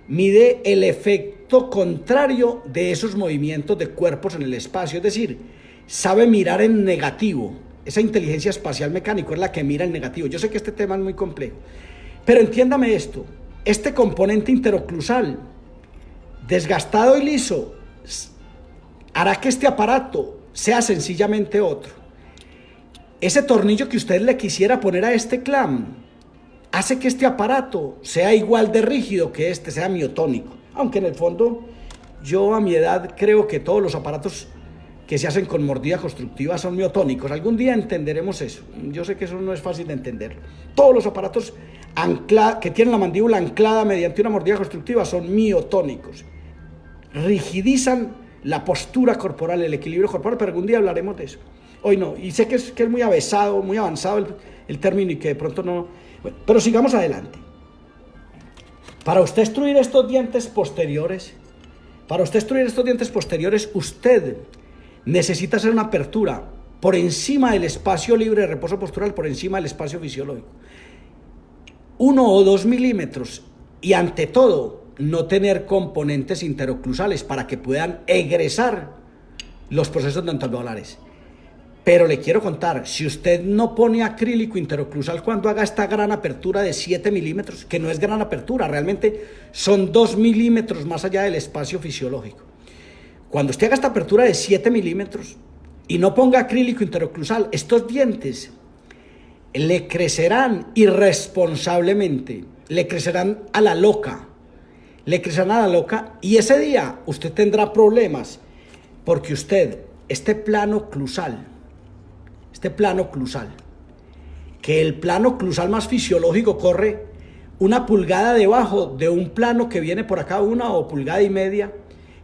Speaker 1: mide el efecto contrario de esos movimientos de cuerpos en el espacio, es decir, sabe mirar en negativo. Esa inteligencia espacial mecánica es la que mira en negativo. Yo sé que este tema es muy complejo, pero entiéndame esto. este componente interoclusal, desgastado y liso, hará que este aparato sea sencillamente otro. Ese tornillo que usted le quisiera poner a este clamp hace que este aparato sea igual de rígido que este, sea miotónico. Aunque en el fondo, yo a mi edad creo que todos los aparatos que se hacen con mordida constructiva son miotónicos. Algún día entenderemos eso. Yo sé que eso no es fácil de entenderlo. Todos los aparatos que tienen la mandíbula anclada mediante una mordida constructiva son miotónicos. Rigidizan la postura corporal, el equilibrio corporal, pero algún día hablaremos de eso. Hoy no, y sé que es muy avesado, muy avanzado el término y que de pronto no... Bueno, pero sigamos adelante. Para usted extruir estos dientes posteriores, usted necesita hacer una apertura por encima del espacio libre de reposo postural, por encima del espacio fisiológico. 1 o 2 milímetros, y ante todo, no tener componentes interoclusales para que puedan egresar los procesos dentalvolares. Pero le quiero contar, si usted no pone acrílico interoclusal cuando haga esta gran apertura de 7 milímetros, que no es gran apertura, realmente son 2 milímetros más allá del espacio fisiológico. Cuando usted haga esta apertura de 7 milímetros y no ponga acrílico interoclusal, estos dientes le crecerán irresponsablemente, le crecerán a la loca, y ese día usted tendrá problemas porque usted, este plano clusal, que el plano clusal más fisiológico corre 1 pulgada debajo de un plano que viene por acá, 1 pulgada y media,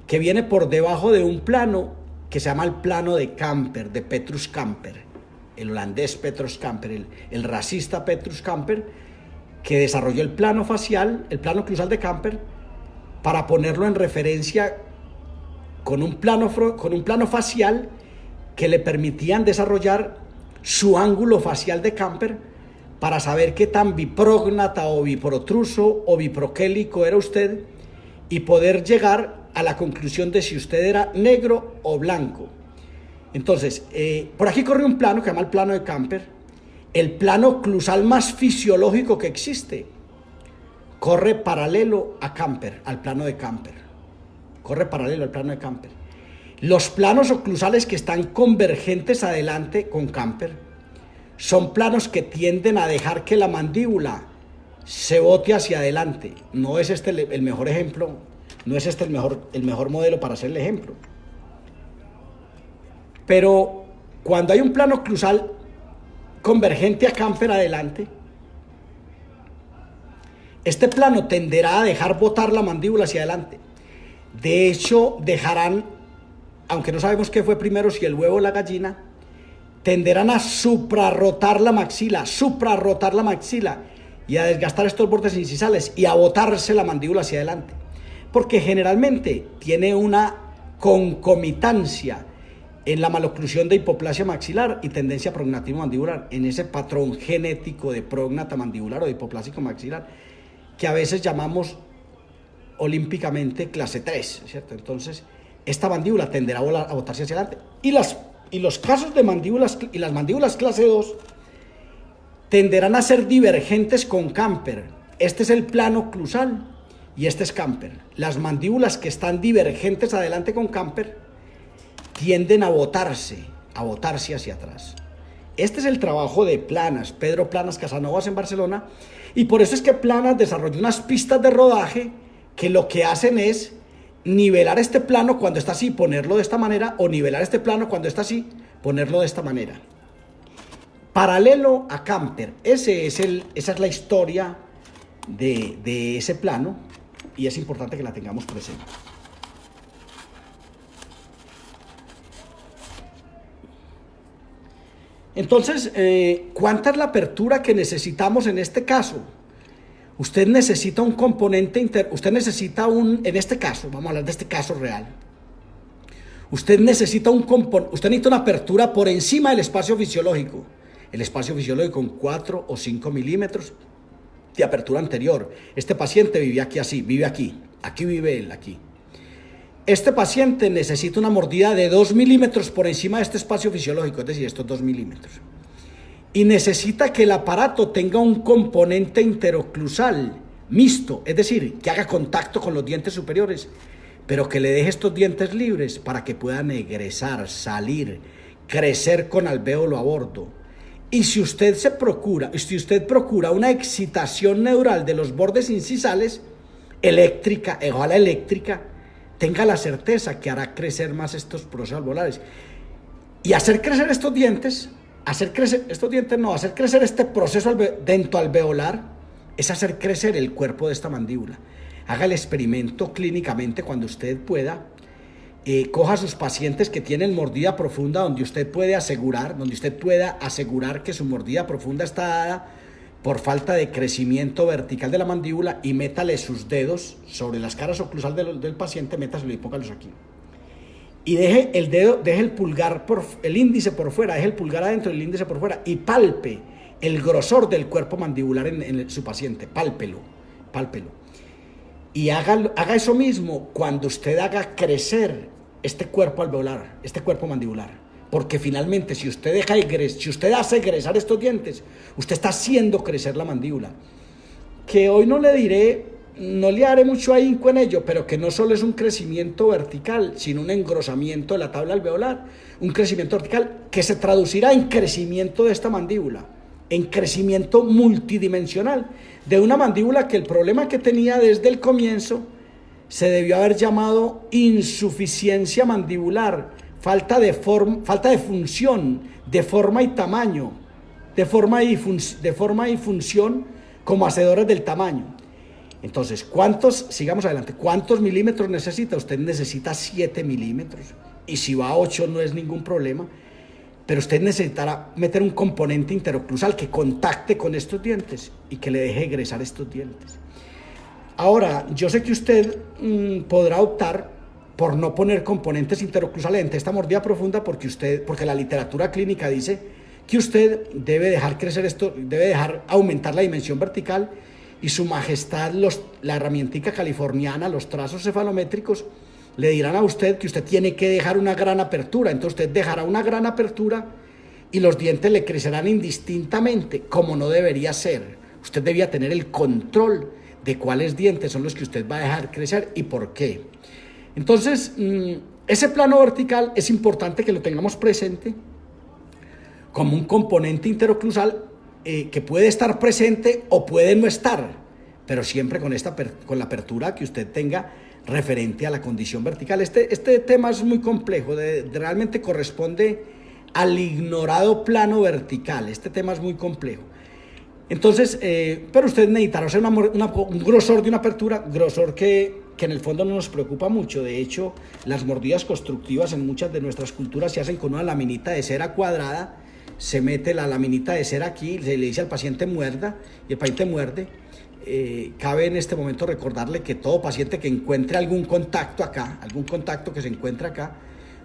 Speaker 1: que viene por debajo de un plano que se llama el plano de Camper, de Petrus Camper, el holandés Petrus Camper, el racista Petrus Camper, que desarrolló el plano facial, el plano clusal de Camper, para ponerlo en referencia con un plano facial que le permitían desarrollar su ángulo facial de Camper para saber qué tan biprógnata o biprotruso o biproquélico era usted y poder llegar a la conclusión de si usted era negro o blanco. Entonces, por aquí corre un plano que se llama el plano de Camper, el plano clusal más fisiológico que existe. Corre paralelo a Camper, al plano de Camper. Los planos oclusales que están convergentes adelante con Camper son planos que tienden a dejar que la mandíbula se bote hacia adelante. No es este el mejor ejemplo, no es este el mejor modelo para hacer el ejemplo. Pero cuando hay un plano clusal convergente a Camper adelante, este plano tenderá a dejar botar la mandíbula hacia adelante. De hecho, dejarán, aunque no sabemos qué fue primero, si el huevo o la gallina, tenderán a suprarrotar la maxila y a desgastar estos bordes incisales y a botarse la mandíbula hacia adelante. Porque generalmente tiene una concomitancia en la maloclusión de hipoplasia maxilar y tendencia prognativo-mandibular, en ese patrón genético de prógnata mandibular o de hipoplásico maxilar, que a veces llamamos olímpicamente clase 3, ¿cierto? Entonces, esta mandíbula tenderá a botarse hacia adelante. Y los casos de mandíbulas y las mandíbulas clase 2 tenderán a ser divergentes con Camper. Este es el plano clusal y este es Camper. Las mandíbulas que están divergentes adelante con Camper tienden a botarse hacia atrás. Este es el trabajo de Planas, Pedro Planas Casanovas en Barcelona, y por eso es que Planas desarrolló unas pistas de rodaje que lo que hacen es nivelar este plano cuando está así, ponerlo de esta manera, o nivelar este plano cuando está así, ponerlo de esta manera. Paralelo a Camper, esa es la historia de ese plano, y es importante que la tengamos presente. Entonces, ¿cuánta es la apertura que necesitamos en este caso? Usted necesita un componente en este caso, vamos a hablar de este caso real. Usted necesita una apertura por encima del espacio fisiológico. El espacio fisiológico con 4 o 5 milímetros de apertura anterior. Este paciente vive aquí así, vive aquí vive él, aquí. Este paciente necesita una mordida de 2 milímetros por encima de este espacio fisiológico, es decir, estos 2 milímetros. Y necesita que el aparato tenga un componente interoclusal mixto, es decir, que haga contacto con los dientes superiores, pero que le deje estos dientes libres para que puedan egresar, salir, crecer con alvéolo a bordo. Y si usted procura una excitación neural de los bordes incisales, eléctrica, ojalá eléctrica, tenga la certeza que hará crecer más estos procesos alveolares. Y hacer crecer estos dientes, hacer crecer este proceso dentoalveolar es hacer crecer el cuerpo de esta mandíbula. Haga el experimento clínicamente cuando usted pueda. Coja a sus pacientes que tienen mordida profunda, donde usted pueda asegurar que su mordida profunda está dada por falta de crecimiento vertical de la mandíbula, y métale sus dedos sobre las caras oclusal del paciente, métaselo y póngalos aquí. Y deje el índice por fuera, deje el pulgar adentro y el índice por fuera, y palpe el grosor del cuerpo mandibular en su paciente, pálpelo. Y haga eso mismo cuando usted haga crecer este cuerpo alveolar, este cuerpo mandibular. Porque finalmente, si usted hace egresar estos dientes, usted está haciendo crecer la mandíbula. Que hoy no le haré mucho ahínco en ello, pero que no solo es un crecimiento vertical, sino un engrosamiento de la tabla alveolar, un crecimiento vertical que se traducirá en crecimiento de esta mandíbula, en crecimiento multidimensional, de una mandíbula que el problema que tenía desde el comienzo se debió haber llamado insuficiencia mandibular, falta de función, de forma y tamaño, de forma y función como hacedores del tamaño. Entonces, sigamos adelante, ¿cuántos milímetros necesita? Usted necesita 7 milímetros, y si va a 8 no es ningún problema, pero usted necesitará meter un componente interoclusal que contacte con estos dientes y que le deje egresar estos dientes. Ahora, yo sé que usted podrá optar por no poner componentes interoclusales en esta mordida profunda, porque la literatura clínica dice que usted debe dejar crecer esto, debe dejar aumentar la dimensión vertical, y su majestad, la herramientica californiana, los trazos cefalométricos, le dirán a usted que usted tiene que dejar una gran apertura. Entonces usted dejará una gran apertura y los dientes le crecerán indistintamente, como no debería ser. Usted debía tener el control de cuáles dientes son los que usted va a dejar crecer y por qué. Entonces, ese plano vertical es importante que lo tengamos presente como un componente interoclusal que puede estar presente o puede no estar, pero siempre con la apertura que usted tenga referente a la condición vertical. Este tema es muy complejo, realmente corresponde al ignorado plano vertical. Este tema es muy complejo. Entonces, pero usted necesitará hacer un grosor de una apertura, grosor que en el fondo no nos preocupa mucho. De hecho, las mordidas constructivas en muchas de nuestras culturas se hacen con una laminita de cera cuadrada. Se mete la laminita de cera aquí, se le dice al paciente muerda, y el paciente muerde. Cabe en este momento recordarle que todo paciente que encuentre algún contacto que se encuentre acá,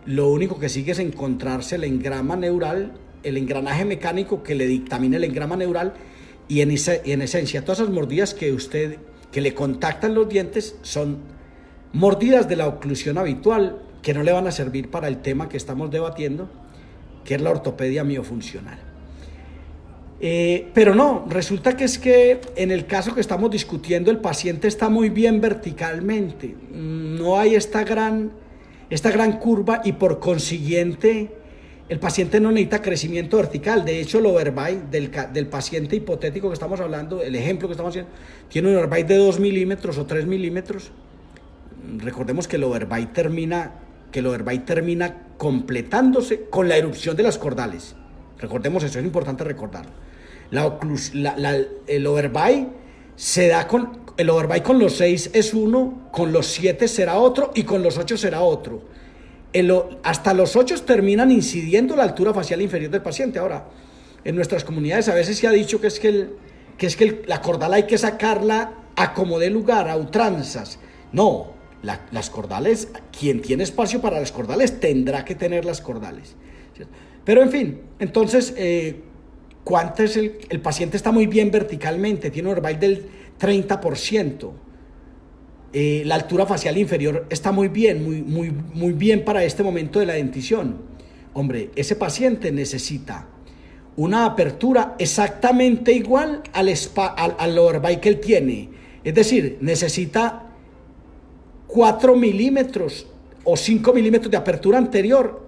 Speaker 1: lo único que sigue es encontrarse el engrama neural, el engranaje mecánico que le dictamina el engrama neural, y en esencia todas esas mordidas que le contactan los dientes son mordidas de la oclusión habitual, que no le van a servir para el tema que estamos debatiendo, que es la ortopedia miofuncional. Pero no, resulta que en el caso que estamos discutiendo, el paciente está muy bien verticalmente, no hay esta gran curva, y por consiguiente el paciente no necesita crecimiento vertical. De hecho, el overbite del paciente hipotético que estamos hablando, el ejemplo que estamos haciendo, tiene un overbite de 2 milímetros o 3 milímetros. Recordemos que el overbite termina completándose con la erupción de las cordales. Recordemos eso, es importante recordarlo. El overbite se da con los 6 es uno, con los 7 será otro y con los 8 será otro. Hasta los 8 terminan incidiendo la altura facial inferior del paciente. Ahora, en nuestras comunidades a veces se ha dicho que la cordal hay que sacarla a como dé lugar, a ultranzas. No, las cordales, quien tiene espacio para las cordales tendrá que tener las cordales, ¿cierto? Pero en fin, entonces, el paciente está muy bien verticalmente, tiene un overbite del 30%. La altura facial inferior está muy bien, muy bien para este momento de la dentición. Hombre, ese paciente necesita una apertura exactamente igual al overbite que él tiene. Es decir, necesita 4 milímetros o 5 milímetros de apertura anterior,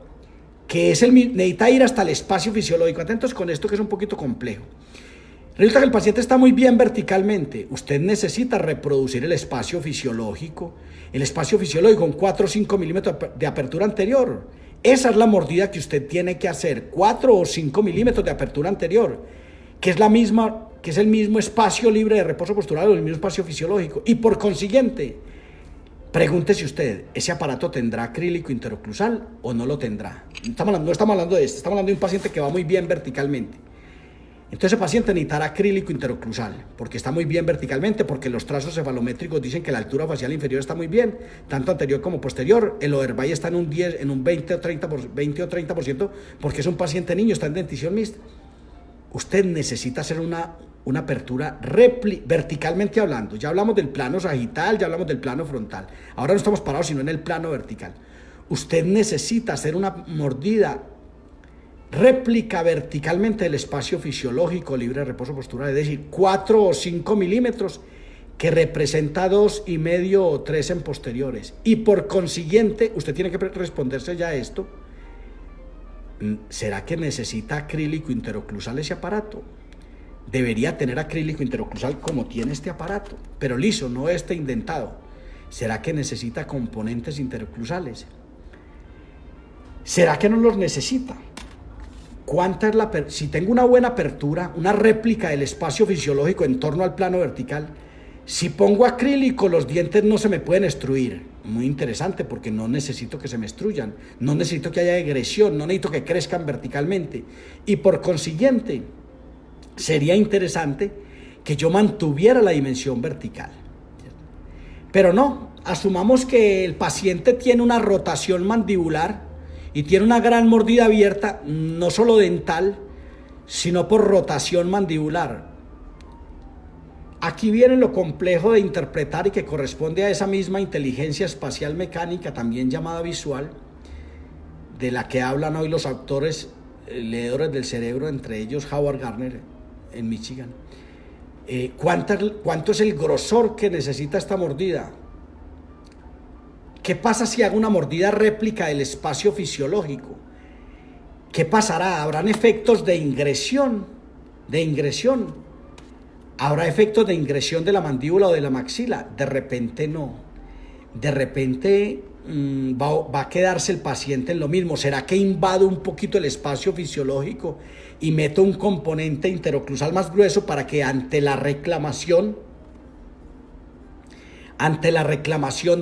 Speaker 1: que es necesita ir hasta el espacio fisiológico. Atentos con esto, que es un poquito complejo. Resulta que el paciente está muy bien verticalmente. Usted necesita reproducir el espacio fisiológico con 4 o 5 milímetros de apertura anterior. Esa es la mordida que usted tiene que hacer, 4 o 5 milímetros de apertura anterior, que es el mismo espacio libre de reposo postural o el mismo espacio fisiológico. Y por consiguiente, pregúntese usted, ¿ese aparato tendrá acrílico interoclusal o no lo tendrá? No estamos hablando de esto, estamos hablando de un paciente que va muy bien verticalmente. Entonces el paciente necesitará acrílico interoclusal, porque está muy bien verticalmente, porque los trazos cefalométricos dicen que la altura facial inferior está muy bien, tanto anterior como posterior. El overbite está en un 20 o 30%, porque es un paciente niño, está en dentición mixta. Usted necesita hacer una apertura verticalmente hablando. Ya hablamos del plano sagital, ya hablamos del plano frontal. Ahora no estamos parados sino en el plano vertical. Usted necesita hacer una mordida réplica verticalmente del espacio fisiológico libre de reposo postural, es decir, 4 o 5 milímetros, que representa 2,5 o 3 en posteriores. Y por consiguiente, usted tiene que responderse ya a esto: ¿será que necesita acrílico interoclusal ese aparato? Debería tener acrílico interoclusal como tiene este aparato, pero liso, no este indentado. ¿Será que necesita componentes interoclusales? ¿Será que no los necesita? ¿Cuánta es si tengo una buena apertura, una réplica del espacio fisiológico en torno al plano vertical, si pongo acrílico, los dientes no se me pueden extruir? Muy interesante, porque no necesito que se me extruyan, no necesito que haya egresión, no necesito que crezcan verticalmente. Y por consiguiente, sería interesante que yo mantuviera la dimensión vertical. Pero no, asumamos que el paciente tiene una rotación mandibular y tiene una gran mordida abierta, no solo dental, sino por rotación mandibular. Aquí viene lo complejo de interpretar y que corresponde a esa misma inteligencia espacial mecánica, también llamada visual, de la que hablan hoy los autores leedores del cerebro, entre ellos Howard Gardner en Michigan. ¿Cuánto es el grosor que necesita esta mordida? ¿Qué pasa si hago una mordida réplica del espacio fisiológico? ¿Qué pasará? ¿Habrán efectos de ingresión? ¿Habrá efectos de ingresión de la mandíbula o de la maxila? De repente no. De repente va a quedarse el paciente en lo mismo. ¿Será que invado un poquito el espacio fisiológico y meto un componente interoclusal más grueso para que ante la reclamación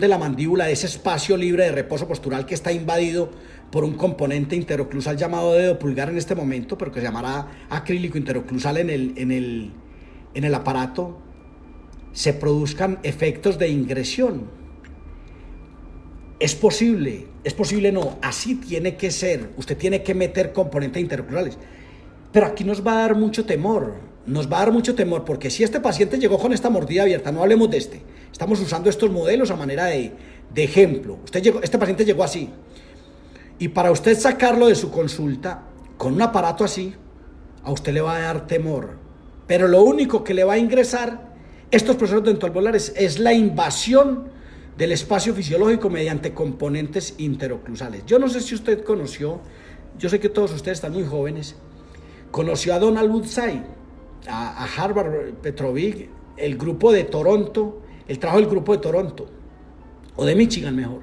Speaker 1: de la mandíbula, de ese espacio libre de reposo postural que está invadido por un componente interoclusal llamado dedo pulgar en este momento, pero que se llamará acrílico interoclusal en el aparato, se produzcan efectos de ingresión? Es posible no, así tiene que ser. Usted tiene que meter componentes interoclusales. Pero aquí nos va a dar mucho temor, porque si este paciente llegó con esta mordida abierta, no hablemos de estamos usando estos modelos a manera de ejemplo. Este paciente llegó así, y para usted sacarlo de su consulta con un aparato así, a usted le va a dar temor. Pero lo único que le va a ingresar estos procesos dentoalveolares es la invasión del espacio fisiológico mediante componentes interoclusales. Yo no sé si usted conoció, yo sé que todos ustedes están muy jóvenes, conoció a Donald Woodside, a Harvard, Petrovic, el grupo de Toronto, el trabajo del grupo de Toronto, o de Michigan mejor.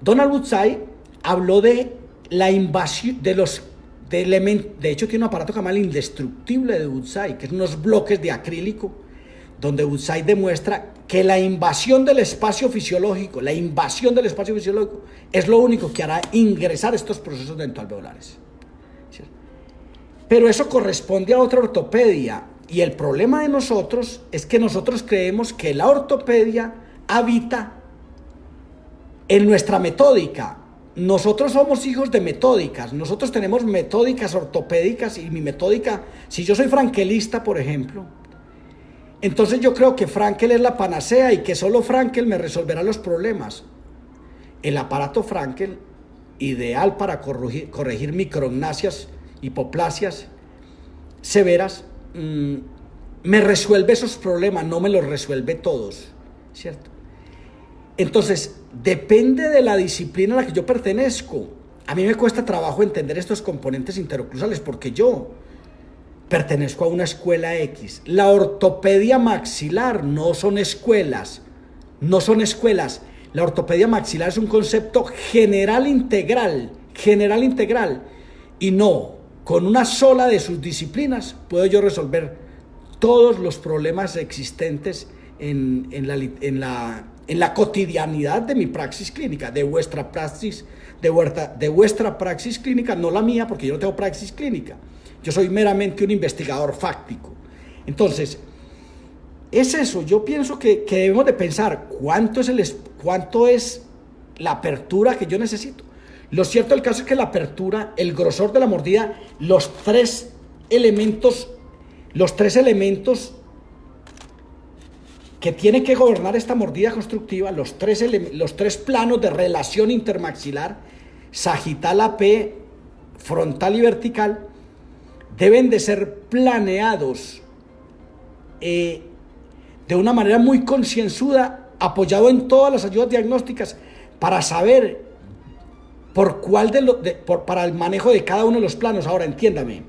Speaker 1: Donald Woodside habló de la invasión de elementos. De hecho, tiene un aparato que se llama el indestructible de Woodside, que es unos bloques de acrílico, donde Woodside demuestra que la invasión del espacio fisiológico es lo único que hará ingresar estos procesos dentoalveolares. ¿Sí? Pero eso corresponde a otra ortopedia, y el problema de nosotros es que nosotros creemos que la ortopedia habita en nuestra metódica. Nosotros somos hijos de metódicas, nosotros tenemos metódicas ortopédicas, y mi metódica, si yo soy frankelista, por ejemplo, entonces yo creo que Frankel es la panacea y que solo Frankel me resolverá los problemas. El aparato Frankel, ideal para corregir micrognasias, hipoplasias severas, me resuelve esos problemas, no me los resuelve todos, ¿cierto? Entonces, depende de la disciplina a la que yo pertenezco. A mí me cuesta trabajo entender estos componentes interoclusales porque yo pertenezco a una escuela X. La ortopedia maxilar no son escuelas, no son escuelas. La ortopedia maxilar es un concepto general integral, y no, con una sola de sus disciplinas puedo yo resolver todos los problemas existentes en la cotidianidad de mi praxis clínica, de vuestra praxis clínica, no la mía, porque yo no tengo praxis clínica. Yo soy meramente un investigador fáctico. Entonces, es eso. Yo pienso que debemos de pensar cuánto es la apertura que yo necesito. Lo cierto del caso es que la apertura, el grosor de la mordida, los tres elementos que tiene que gobernar esta mordida constructiva, los tres planos de relación intermaxilar, sagital AP, frontal y vertical, deben de ser planeados de una manera muy concienzuda, apoyado en todas las ayudas diagnósticas, para saber para el manejo de cada uno de los planos. Ahora, entiéndame,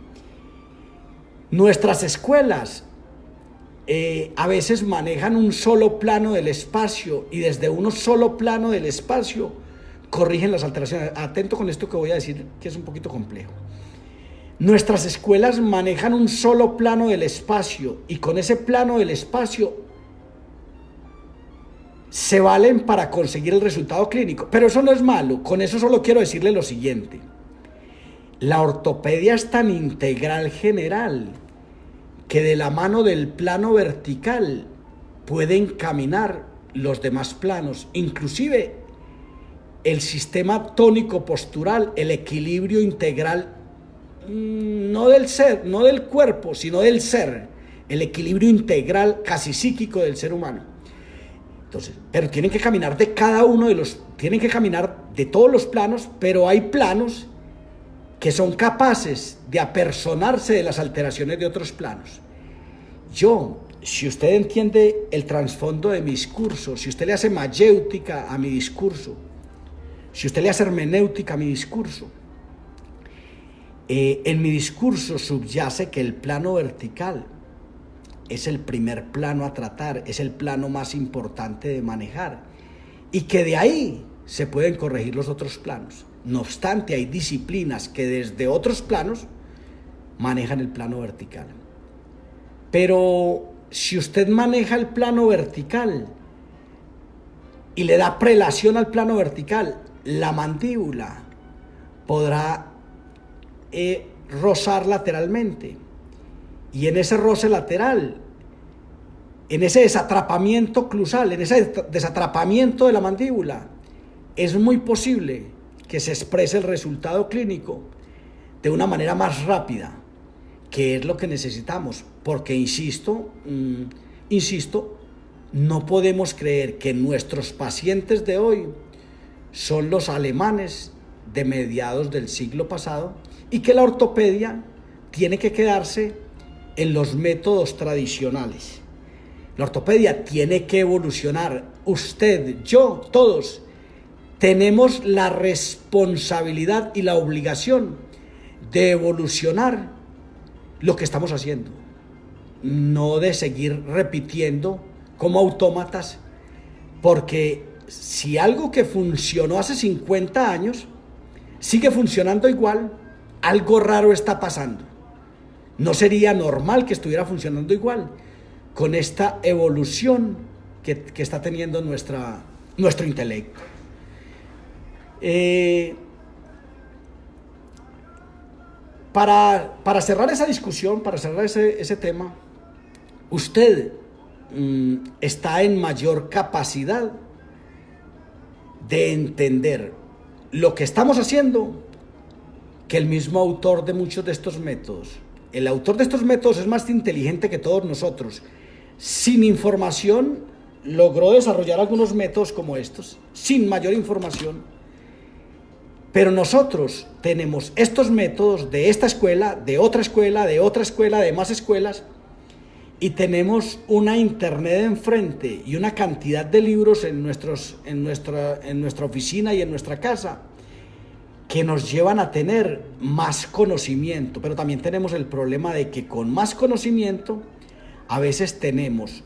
Speaker 1: nuestras escuelas a veces manejan un solo plano del espacio y desde un solo plano del espacio corrigen las alteraciones. Atento con esto que voy a decir, que es un poquito complejo. Nuestras escuelas manejan un solo plano del espacio y con ese plano del espacio se valen para conseguir el resultado clínico. Pero eso no es malo. Con eso solo quiero decirle lo siguiente. La ortopedia es tan integral general que de la mano del plano vertical pueden caminar los demás planos, inclusive el sistema tónico postural, el equilibrio integral, no del ser, no del cuerpo, sino del ser, el equilibrio integral casi psíquico del ser humano. Entonces, pero tienen que caminar tienen que caminar de todos los planos, pero hay planos que son capaces de apersonarse de las alteraciones de otros planos. Si usted entiende el trasfondo de mi discurso, si usted le hace mayéutica a mi discurso, si usted le hace hermenéutica a mi discurso, en mi discurso subyace que el plano vertical es el primer plano a tratar, es el plano más importante de manejar y que de ahí se pueden corregir los otros planos. No obstante, hay disciplinas que desde otros planos manejan el plano vertical. Pero si usted maneja el plano vertical y le da prelación al plano vertical, la mandíbula podrá rozar lateralmente. Y en ese roce lateral, en ese desatrapamiento clusal, en ese desatrapamiento de la mandíbula, es muy posible que se exprese el resultado clínico de una manera más rápida, que es lo que necesitamos, porque insisto, no podemos creer que nuestros pacientes de hoy son los alemanes de mediados del siglo pasado y que la ortopedia tiene que quedarse en los métodos tradicionales. La ortopedia tiene que evolucionar. Usted, yo, todos tenemos la responsabilidad y la obligación de evolucionar lo que estamos haciendo, no de seguir repitiendo como autómatas, porque si algo que funcionó hace 50 años sigue funcionando igual, algo raro está pasando. No sería normal que estuviera funcionando igual con esta evolución que está teniendo nuestro intelecto. Para cerrar esa discusión, para cerrar ese tema, usted está en mayor capacidad de entender lo que estamos haciendo que el mismo autor de muchos de estos métodos. El autor de estos métodos es más inteligente que todos nosotros. Sin información logró desarrollar algunos métodos como estos, sin mayor información. Pero nosotros tenemos estos métodos de esta escuela, de otra escuela, de otra escuela, de más escuelas, y tenemos una internet enfrente y una cantidad de libros en nuestra oficina y en nuestra casa que nos llevan a tener más conocimiento, pero también tenemos el problema de que con más conocimiento a veces tenemos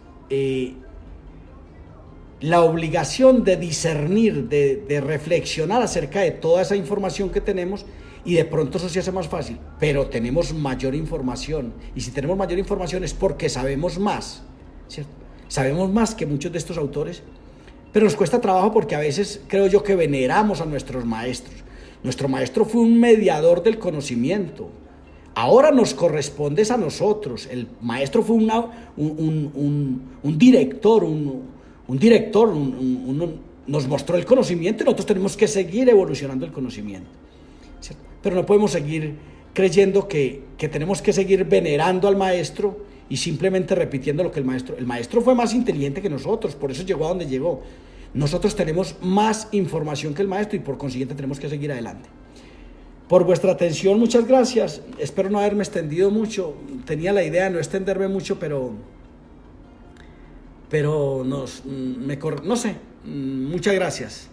Speaker 1: la obligación de discernir, de reflexionar acerca de toda esa información que tenemos, y de pronto eso se hace más fácil, pero tenemos mayor información, y si tenemos mayor información es porque sabemos más, ¿cierto? Sabemos más que muchos de estos autores, pero nos cuesta trabajo porque a veces creo yo que veneramos a nuestros maestros. Nuestro maestro fue un mediador del conocimiento. Ahora nos corresponde a nosotros. El maestro fue un director, nos mostró el conocimiento y nosotros tenemos que seguir evolucionando el conocimiento, ¿cierto? Pero no podemos seguir creyendo que tenemos que seguir venerando al maestro y simplemente repitiendo lo que el maestro fue más inteligente que nosotros, por eso llegó a donde llegó. Nosotros tenemos más información que el maestro y por consiguiente tenemos que seguir adelante. Por vuestra atención, muchas gracias. Espero no haberme extendido mucho. Tenía la idea de no extenderme mucho, pero no sé. Muchas gracias.